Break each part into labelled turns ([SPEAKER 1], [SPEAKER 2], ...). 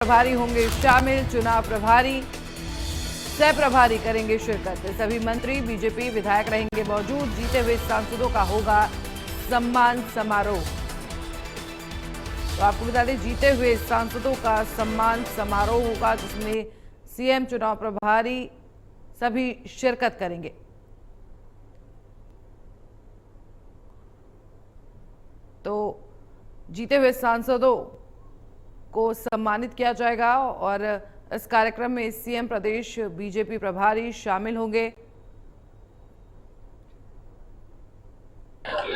[SPEAKER 1] प्रभारी होंगे शामिल। चुनाव प्रभारी सह प्रभारी करेंगे शिरकत। सभी मंत्री बीजेपी विधायक रहेंगे मौजूद। जीते हुए सांसदों का होगा सम्मान समारोह। तो आपको बता दें, जीते हुए सांसदों का सम्मान समारोह होगा जिसमें सीएम, चुनाव प्रभारी सभी शिरकत करेंगे। तो जीते हुए सांसदों को सम्मानित किया जाएगा और इस कार्यक्रम में सीएम, प्रदेश बीजेपी प्रभारी शामिल होंगे।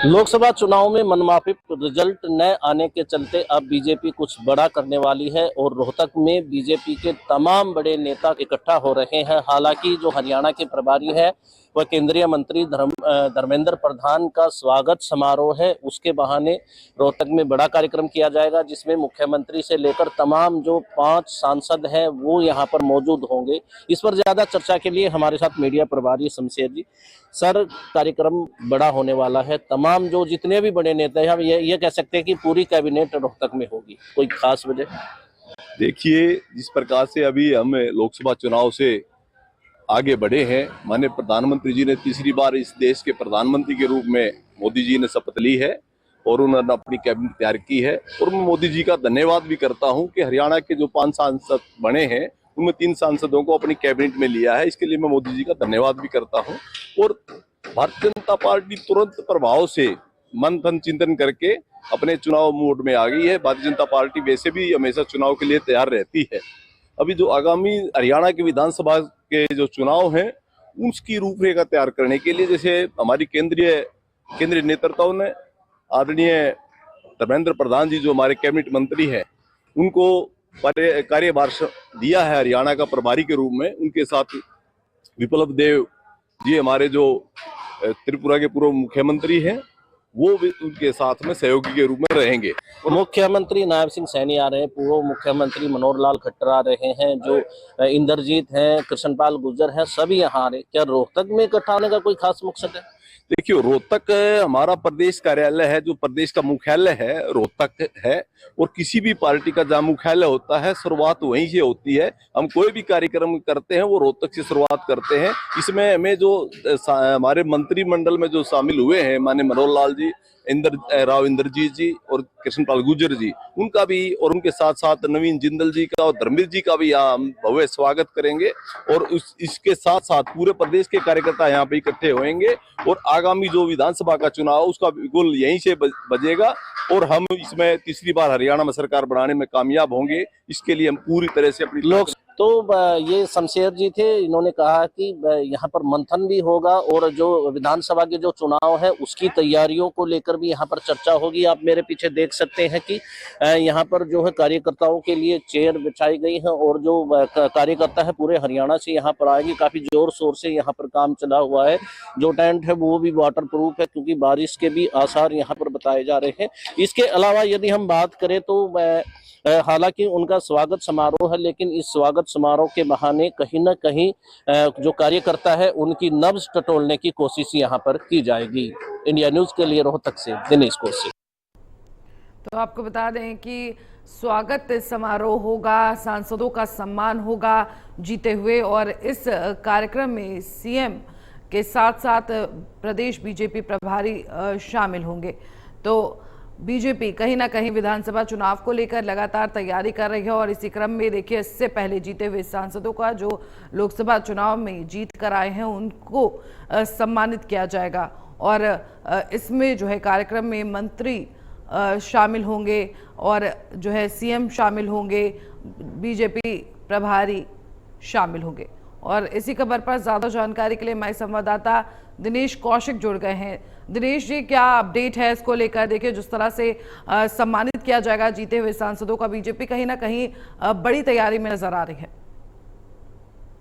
[SPEAKER 2] लोकसभा चुनाव में मनमाफिक रिजल्ट न आने के चलते अब बीजेपी कुछ बड़ा करने वाली है और रोहतक में बीजेपी के तमाम बड़े नेता इकट्ठा हो रहे हैं। हालांकि जो हरियाणा के प्रभारी है वह केंद्रीय मंत्री धर्मेंद्र प्रधान का स्वागत समारोह है, उसके बहाने रोहतक में बड़ा कार्यक्रम किया जाएगा जिसमें मुख्यमंत्री से लेकर तमाम जो 5 सांसद हैं वो यहाँ पर मौजूद होंगे। इस पर ज्यादा चर्चा के लिए हमारे साथ मीडिया प्रभारी शमशेर जी। सर, कार्यक्रम बड़ा होने वाला है, तमाम जो जितने भी बड़े नेता हैं हम ये कह सकते हैं कि पूरी कैबिनेट रोहतक में होगी, कोई खास वजह?
[SPEAKER 3] देखिए, जिस प्रकार से अभी हम लोकसभा चुनाव से आगे बढ़े हैं, माननीय प्रधानमंत्री जी ने तीसरी बार इस देश के प्रधानमंत्री के रूप में मोदी जी ने शपथ ली है और उन्होंने अपनी कैबिनेट तैयार की है। और मैं मोदी जी का धन्यवाद भी करता हूं कि हरियाणा के जो 5 सांसद बने हैं उनमें 3 सांसदों को अपनी कैबिनेट में लिया है। इसके लिए मैं मोदी जी का धन्यवाद भी करता हूं। और भारतीय जनता पार्टी तुरंत प्रभाव से मंथन चिंतन करके अपने चुनाव मोड में आ गई है। भारतीय जनता पार्टी वैसे भी हमेशा चुनाव के लिए तैयार रहती है। अभी जो आगामी हरियाणा के विधानसभा के जो चुनाव हैं उसकी रूपरेखा तैयार करने के लिए, जैसे हमारी केंद्रीय नेतृत्व ने आदरणीय धर्मेंद्र प्रधान जी जो हमारे कैबिनेट मंत्री हैं उनको कार्यभार दिया है हरियाणा का प्रभारी के रूप में। उनके साथ विप्लव देव जी हमारे जो त्रिपुरा के पूर्व मुख्यमंत्री हैं वो भी उनके साथ में सहयोगी के रूप में रहेंगे।
[SPEAKER 2] मुख्यमंत्री नायब सिंह सैनी आ रहे हैं, पूर्व मुख्यमंत्री मनोहर लाल खट्टर आ रहे हैं, जो इंद्रजीत हैं, कृष्णपाल गुर्जर हैं, सभी यहाँ आ रहे हैं। क्या रोहतक में इकट्ठा होने का कोई खास मकसद है?
[SPEAKER 3] देखिए, रोहतक हमारा प्रदेश कार्यालय है, जो प्रदेश का मुख्यालय है रोहतक है। और किसी भी पार्टी का जहाँ मुख्यालय होता है शुरुआत वहीं से होती है। हम कोई भी कार्यक्रम करते हैं वो रोहतक से शुरुआत करते हैं। इसमें हमें जो हमारे मंत्रिमंडल में जो शामिल हुए हैं माननीय मनोहर लाल जी, इंद्रजीत जी और कृष्णपाल गुर्जर जी, उनका भी और उनके साथ साथ नवीन जिंदल जी का और धर्मेंद्र जी का भी यहाँ हम भव्य स्वागत करेंगे। और इसके साथ साथ पूरे प्रदेश के कार्यकर्ता यहाँ पे इकट्ठे होंगे और आगामी जो विधानसभा का चुनाव उसका बिल्कुल यहीं से बजेगा और हम इसमें तीसरी बार हरियाणा में सरकार बनाने में कामयाब होंगे। इसके लिए हम पूरी तरह से अपनी
[SPEAKER 2] लोग तो ये शमशेर जी थे, इन्होंने कहा कि यहाँ पर मंथन भी होगा और जो विधानसभा के जो चुनाव है उसकी तैयारियों को लेकर भी यहाँ पर चर्चा होगी। आप मेरे पीछे देख सकते हैं कि यहाँ पर जो है कार्यकर्ताओं के लिए चेयर बिछाई गई है और जो कार्यकर्ता है पूरे हरियाणा से यहाँ पर आएंगे। काफी जोर शोर से यहाँ पर काम चला हुआ है। जो टेंट है वो भी वाटर प्रूफ है क्योंकि बारिश के भी आसार यहाँ पर बताए जा रहे हैं। इसके अलावा यदि हम बात करें तो हालांकि उनका स्वागत समारोह है, लेकिन इस स्वागत समारोह के बहाने कहीं ना कहीं जो कार्यकर्ता है उनकी नब्ज टटोलने की कोशिश यहाँ पर की जाएगी। इंडिया न्यूज के लिए रोहतक से दिनेश कौशिक।
[SPEAKER 1] तो आपको बता दें कि स्वागत समारोह होगा, सांसदों का सम्मान होगा जीते हुए और इस कार्यक्रम में सीएम के साथ साथ प्रदेश बीजेपी प्रभारी शामिल होंगे। तो बीजेपी कहीं ना कहीं विधानसभा चुनाव को लेकर लगातार तैयारी कर रही है और इसी क्रम में देखिए, इससे पहले जीते हुए सांसदों का जो लोकसभा चुनाव में जीत कर आए हैं उनको सम्मानित किया जाएगा। और इसमें जो है कार्यक्रम में मंत्री शामिल होंगे और जो है सीएम शामिल होंगे, बीजेपी प्रभारी शामिल होंगे। और इसी खबर पर ज्यादा जानकारी के लिए हमारे संवाददाता दिनेश कौशिक जुड़ गए हैं। दिनेश जी, क्या अपडेट है इसको लेकर? देखिए, जिस तरह से सम्मानित किया जाएगा जीते हुए सांसदों का, बीजेपी कहीं ना कहीं बड़ी तैयारी में नजर आ रही है।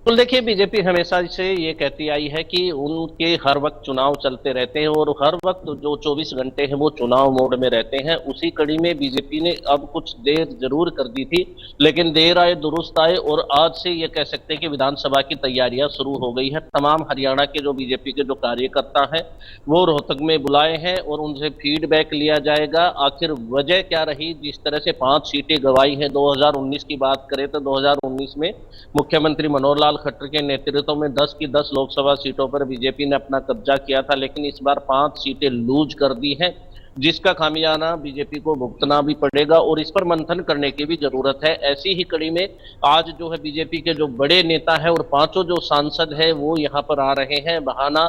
[SPEAKER 2] तो देखिए, बीजेपी हमेशा से ये कहती आई है कि उनके हर वक्त चुनाव चलते रहते हैं और हर वक्त जो 24 घंटे हैं वो चुनाव मोड में रहते हैं। उसी कड़ी में बीजेपी ने अब कुछ देर जरूर कर दी थी, लेकिन देर आए दुरुस्त आए और आज से ये कह सकते हैं कि विधानसभा की तैयारियां शुरू हो गई है। तमाम हरियाणा के जो बीजेपी के जो कार्यकर्ता हैं वो रोहतक में बुलाए हैं और उनसे फीडबैक लिया जाएगा। आखिर वजह क्या रही, जिस तरह से 5 सीटें गंवाई हैं 2019 की बात करें तो 2019 में मुख्यमंत्री मनोहर लाल खट्टर के नेतृत्व में 10 की 10 लोकसभा सीटों पर बीजेपी ने अपना कब्जा किया था, लेकिन इस बार 5 सीटें लूज कर दी हैं, जिसका खामियाना बीजेपी को भुगतना भी पड़ेगा और इस पर मंथन करने की भी जरूरत है। ऐसी ही कड़ी में आज जो है बीजेपी के जो बड़े नेता है और 5 जो सांसद है वो यहाँ पर आ रहे हैं। बहाना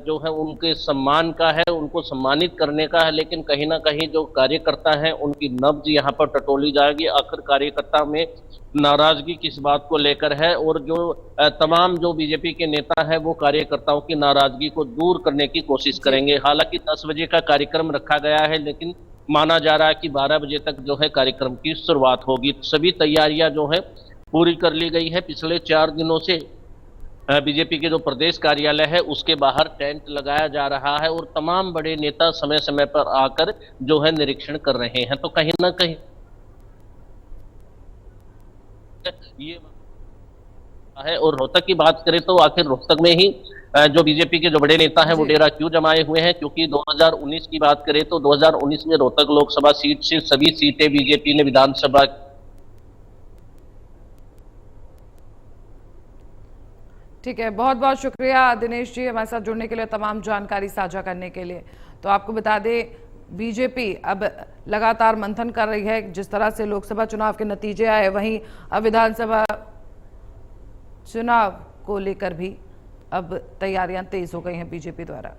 [SPEAKER 2] जो है उनके सम्मान का है, उनको सम्मानित करने का है, लेकिन कहीं ना कहीं जो कार्यकर्ता है उनकी नब्ज यहाँ पर टटोली जाएगी। आखिर कार्यकर्ता में नाराजगी किस बात को लेकर है और जो तमाम जो बीजेपी के नेता है वो कार्यकर्ताओं की नाराजगी को दूर करने की कोशिश करेंगे। हालांकि 10 बजे का कार्यक्रम रखा गया है, लेकिन माना जा रहा है कि 12 बजे तक जो है कार्यक्रम की शुरुआत होगी। सभी तैयारियां जो है पूरी कर ली गई है। पिछले 4 दिनों से बीजेपी के जो प्रदेश कार्यालय है उसके बाहर टेंट लगाया जा रहा है और तमाम बड़े नेता समय समय पर आकर जो है निरीक्षण कर रहे हैं। तो कहीं ना कहीं ये है। और रोहतक की बात करें तो आखिर रोहतक में ही जो बीजेपी के जो बड़े नेता हैं वो डेरा क्यों जमाए हुए हैं, क्योंकि 2019 की बात करें तो 2019 में रोहतक लोकसभा सीट से सभी सीटें बीजेपी ने विधानसभा।
[SPEAKER 1] ठीक है, बहुत बहुत शुक्रिया दिनेश जी हमारे साथ जुड़ने के लिए, तमाम जानकारी साझा करने के लिए। तो आपको बता दें बीजेपी अब लगातार मंथन कर रही है। जिस तरह से लोकसभा चुनाव के नतीजे आए वहीं अब विधानसभा चुनाव को लेकर भी अब तैयारियां तेज हो गई हैं बीजेपी द्वारा।